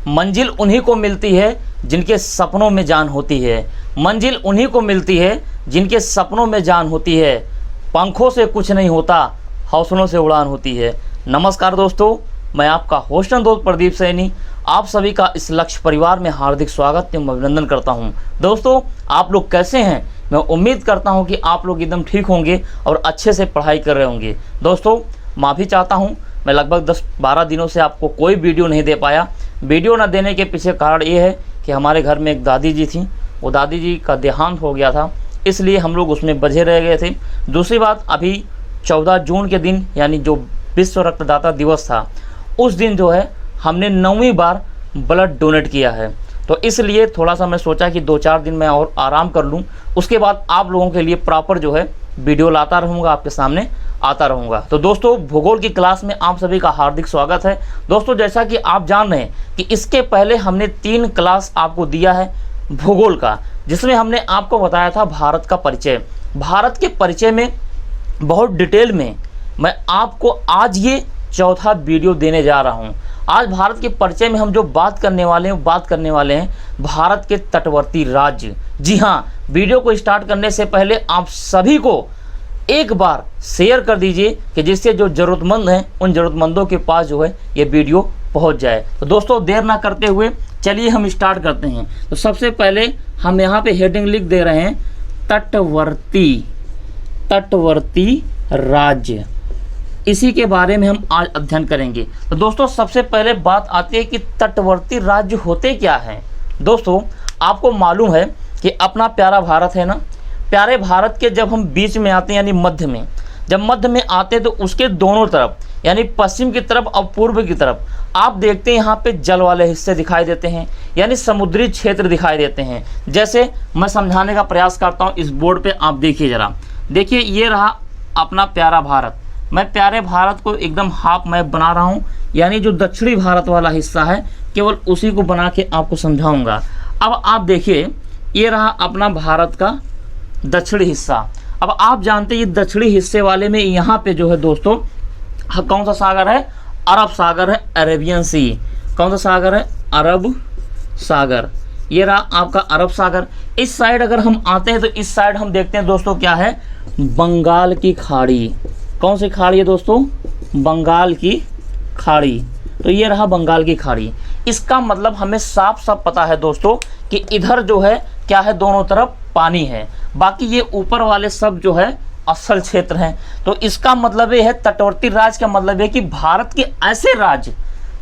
मंजिल उन्हीं को मिलती है जिनके सपनों में जान होती है। मंजिल उन्हीं को मिलती है जिनके सपनों में जान होती है। पंखों से कुछ नहीं होता, हौसलों से उड़ान होती है। नमस्कार दोस्तों, मैं आपका होस्ट एंड दोस्त प्रदीप सैनी आप सभी का इस लक्ष्य परिवार में हार्दिक स्वागत एवं अभिनंदन करता हूं। दोस्तों, आप लोग कैसे हैं? मैं उम्मीद करता हूं कि आप लोग एकदम ठीक होंगे और अच्छे से पढ़ाई कर रहे होंगे। दोस्तों, माफ़ी चाहता हूं, मैं लगभग 10-12 दिनों से आपको कोई वीडियो नहीं दे पाया। वीडियो न देने के पीछे कारण ये है कि हमारे घर में एक दादी जी थी, वो दादी जी का देहांत हो गया था, इसलिए हम लोग उसमें बझे रह गए थे। दूसरी बात, अभी 14 जून के दिन यानी जो विश्व रक्तदाता दिवस था, उस दिन जो है हमने 9वीं बार ब्लड डोनेट किया है। तो इसलिए थोड़ा सा मैं सोचा कि 2-4 दिन मैं और आराम कर लूं, उसके बाद आप लोगों के लिए प्रॉपर जो है वीडियो लाता रहूँगा, आपके सामने आता रहूँगा। तो दोस्तों, भूगोल की क्लास में आप सभी का हार्दिक स्वागत है। दोस्तों, जैसा कि आप जान रहे हैं कि इसके पहले हमने 3 क्लास आपको दिया है भूगोल का, जिसमें हमने आपको बताया था भारत का परिचय। भारत के परिचय में बहुत डिटेल में मैं आपको आज ये चौथा वीडियो देने जा रहा हूँ। आज भारत के परिचय में हम जो बात करने वाले हैं भारत के तटवर्ती राज्य। जी हाँ, वीडियो को स्टार्ट करने से पहले आप सभी को एक बार शेयर कर दीजिए कि जिससे जो ज़रूरतमंद हैं उन ज़रूरतमंदों के पास जो है ये वीडियो पहुंच जाए। तो दोस्तों, देर ना करते हुए चलिए हम स्टार्ट करते हैं। तो सबसे पहले हम यहाँ पे हेडिंग लिख दे रहे हैं तटवर्ती राज्य। इसी के बारे में हम आज अध्ययन करेंगे। तो दोस्तों, सबसे पहले बात आती है कि तटवर्ती राज्य होते क्या हैं। दोस्तों, आपको मालूम है कि अपना प्यारा भारत है ना, प्यारे भारत के जब हम बीच में आते हैं यानी मध्य में, जब मध्य में आते हैं तो उसके दोनों तरफ यानी पश्चिम की तरफ और पूर्व की तरफ आप देखते हैं यहाँ पे जल वाले हिस्से दिखाई देते हैं, यानी समुद्री क्षेत्र दिखाई देते हैं। जैसे मैं समझाने का प्रयास करता हूँ, इस बोर्ड पे आप देखिए जरा, देखिए ये रहा अपना प्यारा भारत। मैं प्यारे भारत को एकदम हाफ मैप बना रहा हूँ, यानी जो दक्षिणी भारत वाला हिस्सा है केवल उसी को बना के आपको समझाऊंगा। अब आप देखिए, ये रहा अपना भारत का दक्षिणी हिस्सा। अब आप जानते हैं ये दक्षिणी हिस्से वाले में यहाँ पे जो है दोस्तों कौन सा सागर है? अरब सागर है, अरेबियन सी। कौन सा सागर है? अरब सागर। ये रहा आपका अरब सागर। इस साइड अगर हम आते हैं तो इस साइड हम देखते हैं दोस्तों क्या है? बंगाल की खाड़ी। कौन सी खाड़ी है दोस्तों? बंगाल की खाड़ी। तो ये रहा बंगाल की खाड़ी। इसका मतलब हमें साफ साफ पता है दोस्तों कि इधर जो है क्या है, दोनों तरफ पानी है, बाकी ये ऊपर वाले सब जो है असल क्षेत्र हैं। तो इसका मतलब ये है, तटवर्ती राज्य का मतलब है कि भारत के ऐसे राज्य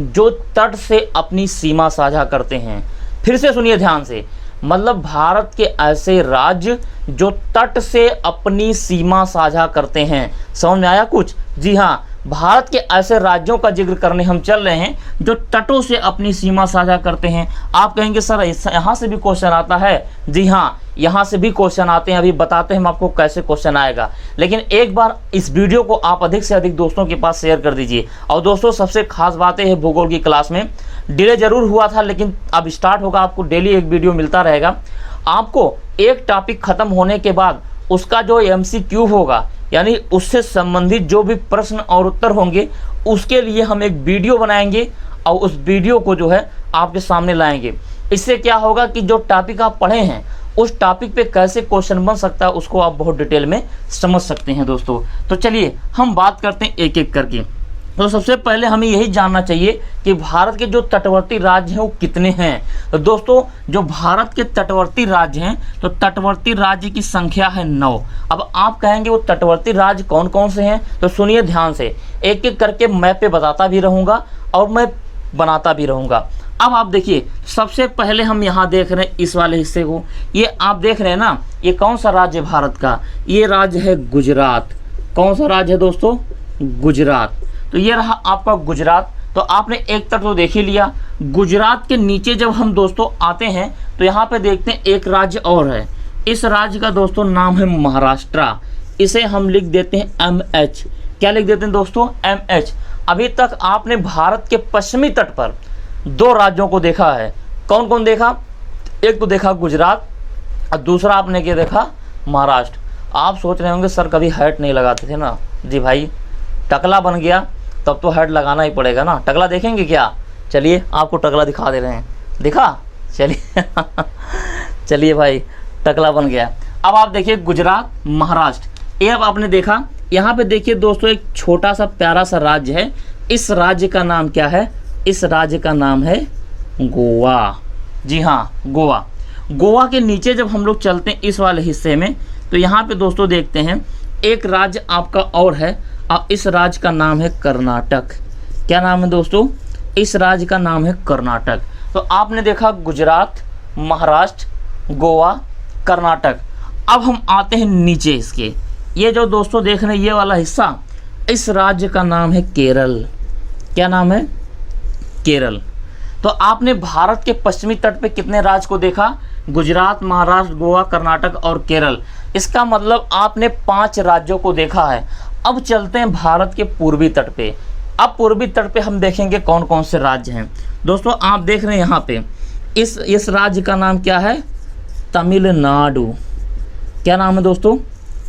जो तट से अपनी सीमा साझा करते हैं। फिर से सुनिए ध्यान से, मतलब भारत के ऐसे राज्य जो तट से अपनी सीमा साझा करते हैं। समझ में आया कुछ? जी हाँ, भारत के ऐसे राज्यों का जिक्र करने हम चल रहे हैं जो तटों से अपनी सीमा साझा करते हैं। आप कहेंगे सर यहाँ से भी क्वेश्चन आता है? जी हाँ, यहाँ से भी क्वेश्चन आते हैं। अभी बताते हैं हम आपको कैसे क्वेश्चन आएगा, लेकिन एक बार इस वीडियो को आप अधिक से अधिक दोस्तों के पास शेयर कर दीजिए। और दोस्तों, सबसे खास बात है भूगोल की क्लास में डिले जरूर हुआ था, लेकिन अब स्टार्ट होगा, आपको डेली एक वीडियो मिलता रहेगा। आपको एक टॉपिक खत्म होने के बाद उसका जो MCQ होगा, यानी उससे संबंधित जो भी प्रश्न और उत्तर होंगे, उसके लिए हम एक वीडियो बनाएंगे और उस वीडियो को जो है आपके सामने लाएंगे। इससे क्या होगा कि जो टॉपिक आप पढ़े हैं उस टॉपिक पे कैसे क्वेश्चन बन सकता है उसको आप बहुत डिटेल में समझ सकते हैं दोस्तों। तो चलिए हम बात करते हैं एक एक करके। तो सबसे पहले हमें यही जानना चाहिए कि भारत के जो तटवर्ती राज्य हैं वो कितने हैं। तो दोस्तों, जो भारत के तटवर्ती राज्य हैं, तो तटवर्ती राज्य की संख्या है 9। अब आप कहेंगे वो तटवर्ती राज्य कौन कौन से हैं? तो सुनिए ध्यान से, एक एक करके मैप पे बताता भी रहूँगा और मैं बनाता भी रहूँगा। अब आप देखिए, सबसे पहले हम यहाँ देख रहे हैं इस वाले हिस्से को, ये आप देख रहे हैं ना, ये कौन सा राज्य है भारत का? ये राज्य है गुजरात। कौन सा राज्य है दोस्तों? गुजरात। तो ये रहा आपका गुजरात। तो आपने एक तरफ तो देख ही लिया। गुजरात के नीचे जब हम दोस्तों आते हैं तो यहाँ पे देखते हैं एक राज्य और है। इस राज्य का दोस्तों नाम है महाराष्ट्र। इसे हम लिख देते हैं MH। क्या लिख देते हैं दोस्तों? MH। अभी तक आपने भारत के पश्चिमी तट पर 2 राज्यों को देखा है। कौन कौन देखा? एक तो देखा गुजरात और दूसरा आपने क्या देखा? महाराष्ट्र। आप सोच रहे होंगे सर कभी हैट नहीं लगाते थे ना? जी भाई, टकला बन गया तब तो हैट लगाना ही पड़ेगा ना। टकला देखेंगे क्या? चलिए आपको टकला दिखा दे रहे हैं, दिखा, चलिए चलिए भाई टकला बन गया। अब आप देखिए गुजरात, महाराष्ट्र, ये अब आपने देखा। यहाँ पे देखिए दोस्तों एक छोटा सा प्यारा सा राज्य है, इस राज्य का नाम क्या है? इस राज्य का नाम है गोवा। जी हाँ, गोवा। गोवा के नीचे जब हम लोग चलते हैं इस वाले हिस्से में, तो यहाँ पे दोस्तों देखते हैं एक राज्य आपका और है, और इस राज्य का नाम है कर्नाटक। क्या नाम है दोस्तों? इस राज्य का नाम है कर्नाटक। तो आपने देखा गुजरात, महाराष्ट्र, गोवा, कर्नाटक। अब हम आते हैं नीचे इसके, ये जो दोस्तों देख रहे हैं ये वाला हिस्सा, इस राज्य का नाम है केरल। क्या नाम है? केरल। तो आपने भारत के पश्चिमी तट पे कितने राज्य को देखा? गुजरात, महाराष्ट्र, गोवा, कर्नाटक और केरल। इसका मतलब आपने 5 राज्यों को देखा है। अब चलते हैं भारत के पूर्वी तट पे। अब पूर्वी तट पे हम देखेंगे कौन कौन से राज्य हैं। दोस्तों आप देख रहे हैं यहाँ पे इस राज्य का नाम क्या है? तमिलनाडु। क्या नाम है दोस्तों?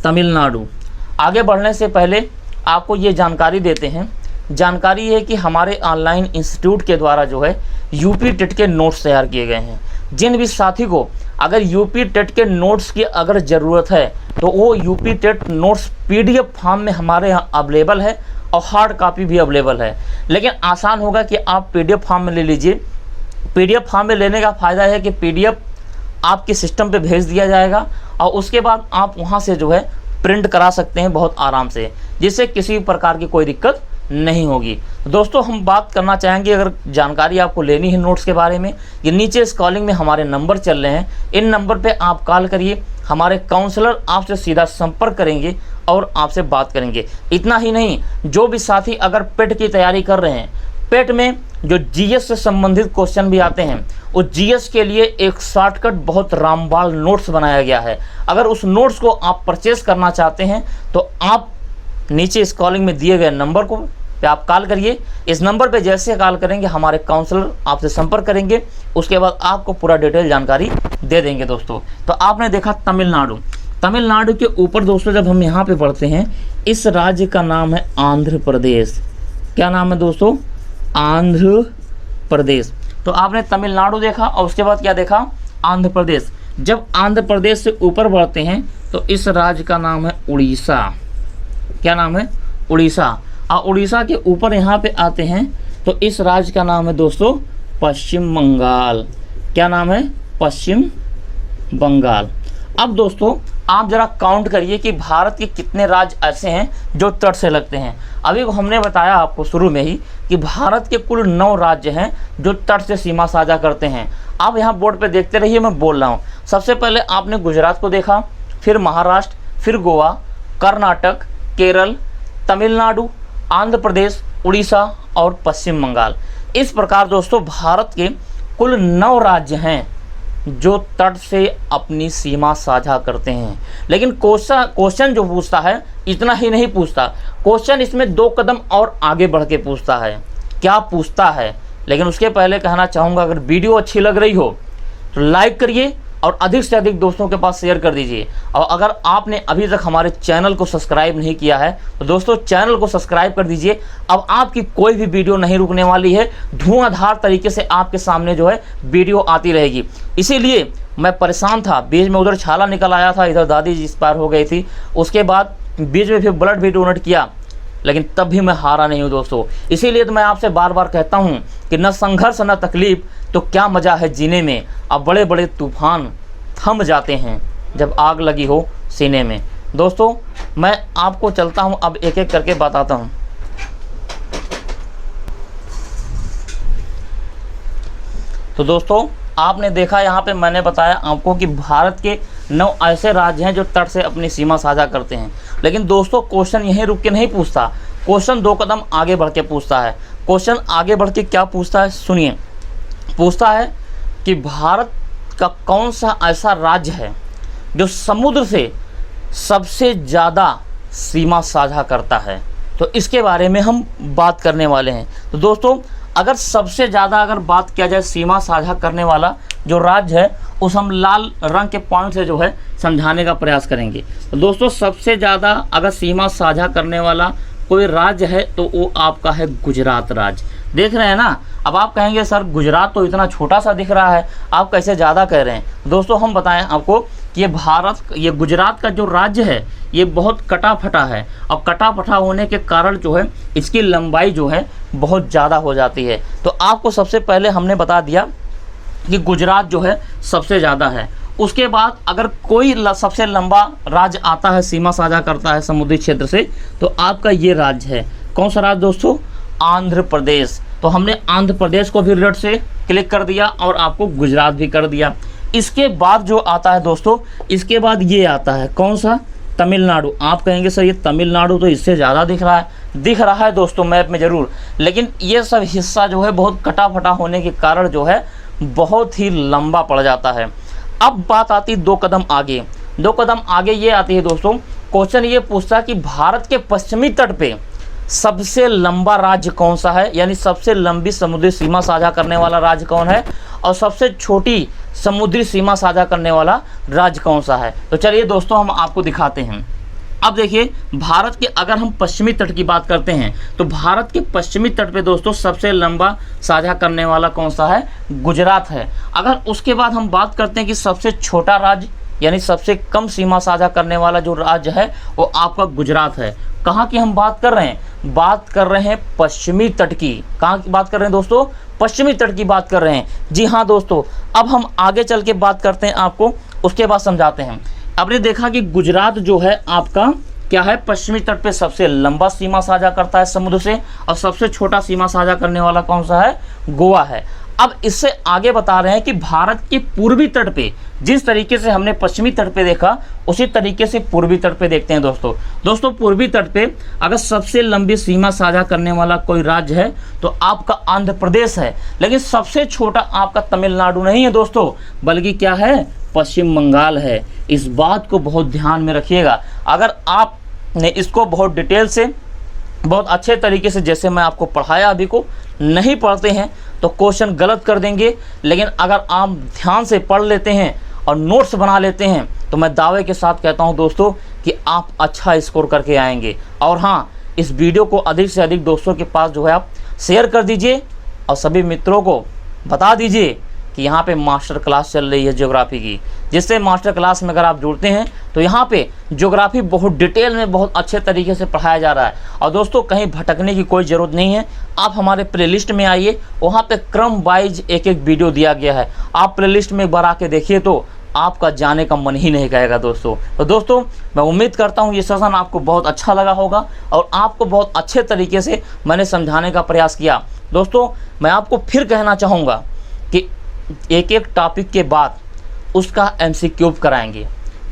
तमिलनाडु। आगे बढ़ने से पहले आपको ये जानकारी देते हैं। जानकारी ये है कि हमारे ऑनलाइन इंस्टीट्यूट के द्वारा जो है यूपी टेट के नोट्स तैयार किए गए हैं। जिन भी साथी को अगर यूपी टेट के नोट्स की अगर ज़रूरत है तो वो UP TET notes PDF form में हमारे यहाँ अवेलेबल है और हार्ड कॉपी भी अवेलेबल है। लेकिन आसान होगा कि आप पीडीएफ फॉर्म में ले लीजिए। पीडीएफ फॉर्म में लेने का फ़ायदा है कि पीडीएफ आपके सिस्टम पे भेज दिया जाएगा और उसके बाद आप वहाँ से जो है प्रिंट करा सकते हैं बहुत आराम से, जिससे किसी प्रकार की कोई दिक्कत नहीं होगी। दोस्तों हम बात करना चाहेंगे, अगर जानकारी आपको लेनी है नोट्स के बारे में, ये नीचे स्क्रॉलिंग में हमारे नंबर चल रहे हैं, इन नंबर पे आप कॉल करिए। हमारे काउंसलर आपसे सीधा संपर्क करेंगे और आपसे बात करेंगे। इतना ही नहीं, जो भी साथी अगर पेट की तैयारी कर रहे हैं, पेट में जो जीएस से संबंधित क्वेश्चन भी आते हैं, उस जीएस के लिए एक शॉर्टकट बहुत रामबाल नोट्स बनाया गया है। अगर उस नोट्स को आप परचेस करना चाहते हैं तो आप नीचे स्क्रॉलिंग में दिए गए नंबर को पे आप कॉल करिए। इस नंबर पे जैसे कॉल करेंगे हमारे काउंसलर आपसे संपर्क करेंगे, उसके बाद आपको पूरा डिटेल जानकारी दे देंगे। दोस्तों तो आपने देखा तमिलनाडु। तमिलनाडु के ऊपर दोस्तों जब हम यहाँ पे बढ़ते हैं, इस राज्य का नाम है आंध्र प्रदेश। क्या नाम है दोस्तों? आंध्र प्रदेश। तो आपने तमिलनाडु देखा और उसके बाद क्या देखा? आंध्र प्रदेश। जब आंध्र प्रदेश से ऊपर बढ़ते हैं तो इस राज्य का नाम है उड़ीसा। क्या नाम है? उड़ीसा। और उड़ीसा के ऊपर यहाँ पे आते हैं तो इस राज्य का नाम है दोस्तों पश्चिम बंगाल। क्या नाम है? पश्चिम बंगाल। अब दोस्तों आप जरा काउंट करिए कि भारत के कितने राज्य ऐसे हैं जो तट से लगते हैं। अभी हमने बताया आपको शुरू में ही कि भारत के कुल 9 राज्य हैं जो तट से सीमा साझा करते हैं। आप यहाँ बोर्ड पे देखते रहिए, मैं बोल रहा हूँ। सबसे पहले आपने गुजरात को देखा, फिर महाराष्ट्र, फिर गोवा, कर्नाटक, केरल, तमिलनाडु, आंध्र प्रदेश, उड़ीसा और पश्चिम बंगाल। इस प्रकार दोस्तों भारत के कुल 9 राज्य हैं जो तट से अपनी सीमा साझा करते हैं। लेकिन क्वेश्चन जो पूछता है इतना ही नहीं पूछता, क्वेश्चन इसमें 2 कदम और आगे बढ़ के पूछता है। क्या पूछता है? लेकिन उसके पहले कहना चाहूँगा, अगर वीडियो अच्छी लग रही हो तो लाइक करिए और अधिक से अधिक दोस्तों के पास शेयर कर दीजिए। और अगर आपने अभी तक हमारे चैनल को सब्सक्राइब नहीं किया है तो दोस्तों चैनल को सब्सक्राइब कर दीजिए। अब आपकी कोई भी वीडियो नहीं रुकने वाली है, धुआंधार तरीके से आपके सामने जो है वीडियो आती रहेगी। इसीलिए मैं परेशान था, बीच में उधर छाला निकल आया था, इधर दादी जी एक्सपायर हो गई थी, उसके बाद बीच में फिर ब्लड भी डोनेट किया, लेकिन तब भी मैं हारा नहीं हूँ दोस्तों। इसीलिए तो मैं आपसे बार बार कहता हूँ कि न संघर्ष न तकलीफ तो क्या मज़ा है जीने में। अब बड़े बड़े तूफान थम जाते हैं जब आग लगी हो सीने में। दोस्तों मैं आपको चलता हूँ, अब एक एक करके बताता हूँ। तो दोस्तों आपने देखा, यहाँ पे मैंने बताया आपको कि भारत के 9 ऐसे राज्य हैं जो तट से अपनी सीमा साझा करते हैं। लेकिन दोस्तों क्वेश्चन यहीं रुक के नहीं पूछता, क्वेश्चन 2 कदम आगे बढ़ के पूछता है। क्वेश्चन आगे बढ़ के क्या पूछता है सुनिए। पूछता है कि भारत का कौन सा ऐसा राज्य है जो समुद्र से सबसे ज़्यादा सीमा साझा करता है। तो इसके बारे में हम बात करने वाले हैं। तो दोस्तों अगर सबसे ज़्यादा अगर बात किया जाए सीमा साझा करने वाला जो राज्य है, उस हम लाल रंग के पॉइंट से जो है समझाने का प्रयास करेंगे। तो दोस्तों सबसे ज़्यादा अगर सीमा साझा करने वाला कोई राज्य है तो वो आपका है गुजरात राज्य। देख रहे हैं ना। अब आप कहेंगे सर गुजरात तो इतना छोटा सा दिख रहा है, आप कैसे ज़्यादा कह रहे हैं। दोस्तों हम बताएं आपको कि ये गुजरात का जो राज्य है ये बहुत कटा फटा है, और कटा फटा होने के कारण जो है इसकी लंबाई जो है बहुत ज़्यादा हो जाती है। तो आपको सबसे पहले हमने बता दिया कि गुजरात जो है सबसे ज़्यादा है। उसके बाद अगर कोई सबसे लंबा राज्य आता है, सीमा साझा करता है समुद्री क्षेत्र से, तो आपका ये राज्य है। कौन सा राज्य दोस्तों? आंध्र प्रदेश। तो हमने आंध्र प्रदेश को भी रेड से क्लिक कर दिया और आपको गुजरात भी कर दिया। इसके बाद जो आता है दोस्तों, इसके बाद ये आता है कौन सा? तमिलनाडु। आप कहेंगे सर ये तमिलनाडु तो इससे ज़्यादा दिख रहा है दोस्तों मैप में ज़रूर, लेकिन ये सब हिस्सा जो है बहुत कटा फटा होने के कारण जो है बहुत ही लंबा पड़ जाता है। अब बात आती है 2 कदम आगे। 2 कदम आगे ये आती है दोस्तों, क्वेश्चन ये पूछता है कि भारत के पश्चिमी तट पे सबसे लंबा राज्य कौन सा है, यानी सबसे लंबी समुद्री सीमा साझा करने वाला राज्य कौन है, और सबसे छोटी समुद्री सीमा साझा करने वाला राज्य कौन सा है। तो चलिए दोस्तों हम आपको दिखाते हैं। अब देखिए भारत के अगर हम पश्चिमी तट की बात करते हैं तो भारत के पश्चिमी तट पे दोस्तों सबसे लंबा साझा करने वाला कौन सा है? गुजरात है। अगर उसके बाद हम बात करते हैं कि सबसे छोटा राज्य यानी सबसे कम सीमा साझा करने वाला जो राज्य है वो आपका गुजरात है। कहाँ की हम बात कर रहे हैं? बात कर रहे हैं पश्चिमी तट की। कहाँ की बात कर रहे हैं दोस्तों? पश्चिमी तट की बात कर रहे हैं। जी हाँ दोस्तों, अब हम आगे चल के बात करते हैं, आपको उसके बाद समझाते हैं। आपने देखा कि गुजरात जो है आपका क्या है? पश्चिमी तट पे सबसे लंबा सीमा साझा करता है समुद्र से, और सबसे छोटा सीमा साझा करने वाला कौन सा है? गोवा है। अब इससे आगे बता रहे हैं कि भारत के पूर्वी तट पे जिस तरीके से हमने पश्चिमी तट पे देखा उसी तरीके से पूर्वी तट पे देखते हैं दोस्तों पूर्वी तट पे अगर सबसे लंबी सीमा साझा करने वाला कोई राज्य है तो आपका आंध्र प्रदेश है, लेकिन सबसे छोटा आपका तमिलनाडु नहीं है दोस्तों, बल्कि क्या है? पश्चिम बंगाल है। इस बात को बहुत ध्यान में रखिएगा। अगर आपने इसको बहुत डिटेल से बहुत अच्छे तरीके से जैसे मैं आपको पढ़ाया अभी को नहीं पढ़ते हैं तो क्वेश्चन गलत कर देंगे, लेकिन अगर आप ध्यान से पढ़ लेते हैं और नोट्स बना लेते हैं तो मैं दावे के साथ कहता हूं दोस्तों कि आप अच्छा स्कोर करके आएंगे। और हाँ, इस वीडियो को अधिक से अधिक दोस्तों के पास जो है आप शेयर कर दीजिए और सभी मित्रों को बता दीजिए कि यहाँ पे मास्टर क्लास चल रही है ज्योग्राफी की, जिससे मास्टर क्लास में अगर आप जुड़ते हैं तो यहाँ पे ज्योग्राफी बहुत डिटेल में बहुत अच्छे तरीके से पढ़ाया जा रहा है। और दोस्तों कहीं भटकने की कोई ज़रूरत नहीं है, आप हमारे प्लेलिस्ट में आइए, वहाँ पे क्रम वाइज एक एक वीडियो दिया गया है। आप प्लेलिस्ट में एक बार आके देखिए तो आपका जाने का मन ही नहीं कहेगा दोस्तों। तो दोस्तों मैं उम्मीद करता हूँ ये सेशन आपको बहुत अच्छा लगा होगा और आपको बहुत अच्छे तरीके से मैंने समझाने का प्रयास किया। दोस्तों मैं आपको फिर कहना चाहूँगा कि एक एक टॉपिक के बाद उसका MCQ कराएंगे,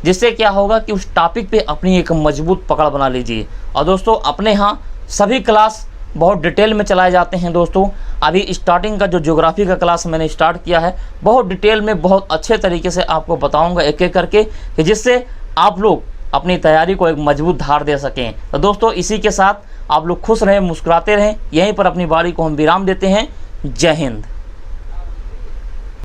जिससे क्या होगा कि उस टॉपिक पे अपनी एक मजबूत पकड़ बना लीजिए। और दोस्तों अपने यहाँ सभी क्लास बहुत डिटेल में चलाए जाते हैं दोस्तों। अभी स्टार्टिंग का जो ज्योग्राफी का क्लास मैंने स्टार्ट किया है बहुत डिटेल में बहुत अच्छे तरीके से आपको बताऊंगा एक एक करके, कि जिससे आप लोग अपनी तैयारी को एक मजबूत धार दे सकें। तो दोस्तों इसी के साथ आप लोग खुश रहें, मुस्कुराते रहें। यहीं पर अपनी बारी को हम विराम देते हैं। जय हिंद।